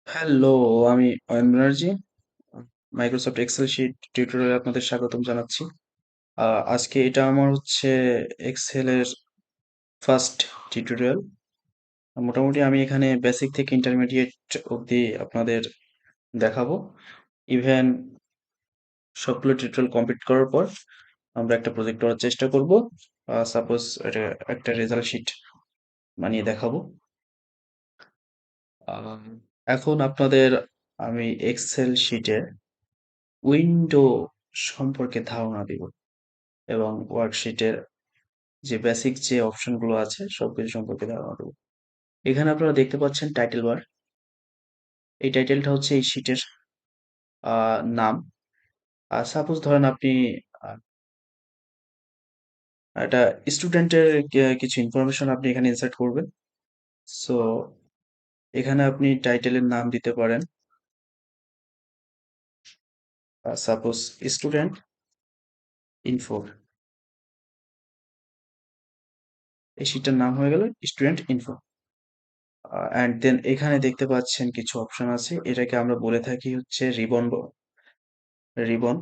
Hello, আমি Ayan Banerjee. Microsoft Excel sheet টিউটোরিয়ালে আপনাদের স্বাগতম জানাচ্ছি। আজকে এটা আমার হচ্ছে এক্সেলের ফার্স্ট টিউটোরিয়াল। মোটামুটি আমি এখানে বেসিক থেকে ইন্টারমিডিয়েট অবধি আপনাদের দেখাবো। ইভেন সবগুলো টিউটোরিয়াল কমপ্লিট করার পর আমরা একটা প্রজেক্ট করার চেষ্টা করব। সাপোজ এটা একটা রেজাল্ট শিট বানিয়ে দেখাবো। আহ, এখন আপনাদের আমি এক্সেল শিটে উইন্ডো সম্পর্কে ধারণা দিব এবং ওয়ার্কশিটের যে বেসিক যে অপশনগুলো আছে সবকিছু সম্পর্কে ধারণা দেবো। এখানে আপনারা দেখতে পাচ্ছেন টাইটেল বার। এই টাইটেলটা হচ্ছে এই শিটের নাম। আর সাপোজ ধরেন আপনি আহ, একটা স্টুডেন্টের কিছু ইনফরমেশন আপনি এখানে ইনসার্ট করবেন। সো এখানে আপনি টাইটেলের নাম দিতে পারেন সাপোজ স্টুডেন্ট ইনফো। এই শিটটার নাম হয়ে গেল স্টুডেন্ট ইনফো। অ্যান্ড দেন এখানে দেখতে পাচ্ছেন কিছু অপশন আছে, এটাকে আমরা বলে থাকি হচ্ছে রিবন। রিবন,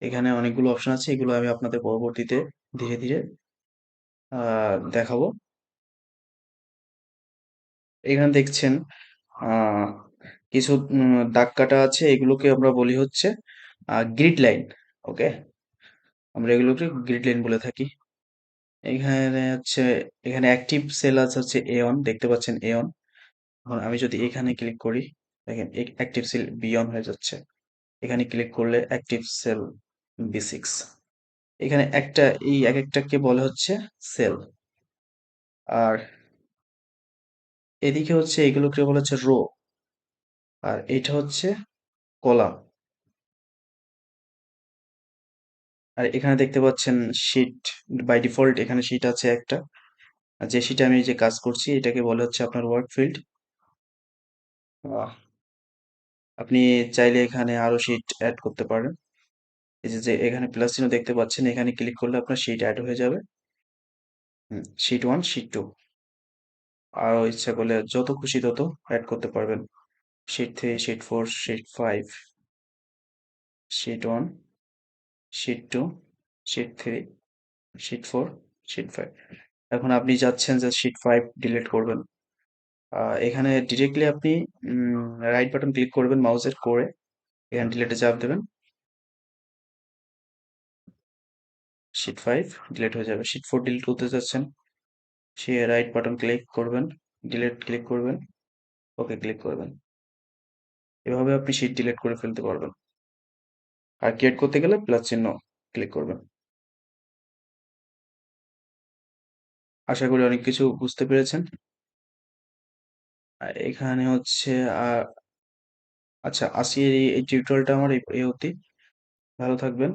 এখানে অনেকগুলো অপশন আছে, এগুলো আমি আপনাদের পরবর্তীতে ধীরে ধীরে দেখাবো। এখানে দেখছেন আহ, কিছু দাগ কাটা আছে, এগুলোকে আমরা বলি হচ্ছে গ্রিড লাইন। ওকে, আমরা এগুলোকে গ্রিড লাইন বলে থাকি। এখানে হচ্ছে এখানে অ্যাক্টিভ সেল আছে হচ্ছে A1, দেখতে পাচ্ছেন A1। এখন আমি যদি এখানে ক্লিক করি, দেখেন অ্যাক্টিভ সেল B1 হয়ে যাচ্ছে। এখানে ক্লিক করলে অ্যাক্টিভ সেল B6। এখানে একটা এই এক একটাকে বলে হচ্ছে সেল। আর এদিকে হচ্ছে এগুলোকে বলা হচ্ছে রো, আর এটা হচ্ছে কলাম। আর এখানে দেখতে পাচ্ছেন শিট। বাই ডিফল্ট এখানে শিট আছে একটা। আর যে শিটে আমি যে কাজ করছি এটাকে বলা হচ্ছে আপনার ওয়ার্ক ফিল্ড। আপনি চাইলে এখানে আরো শিট অ্যাড করতে পারেন। এই যে যে এখানে প্লাস চিহ্ন দেখতে পাচ্ছেন, এখানে ক্লিক করলে আপনার শিট অ্যাড হয়ে যাবে। শিট 1, শিট 2, আরো ইচ্ছা করলে যত খুশি তত অ্যাড করতে পারবেন। Sheet 3, sheet 4, sheet 5, sheet 1, sheet 2, sheet 3, sheet 4, sheet 5। এখন আপনি যাচ্ছেন যে শিট 5 ডিলিট করবেন। এখানে ডিরেক্টলি আপনি রাইট বাটন ক্লিক করবেন মাউসের করে, এখানে ডিলিটে চাপ দেবেন, শিট 5 ডিলিট হয়ে যাবে। শিট 4 ডিলিট করতে চাচ্ছেন, সে রাইট বাটন ক্লিক করবেন, ডিলিট ক্লিক করবেন, ওকে ক্লিক করবেন। এভাবে আপনি শিট ডিলিট করে ফেলতে পারবেন। আর ক্রিয়েট করতে গেলে প্লাস চিহ্ন ক্লিক করবেন। আশা করি অনেক কিছু বুঝতে পেরেছেন। আর এখানে হচ্ছে আচ্ছা, আসি এই টিউটোরিয়ালটা আমার এই অবধি। ভালো থাকবেন।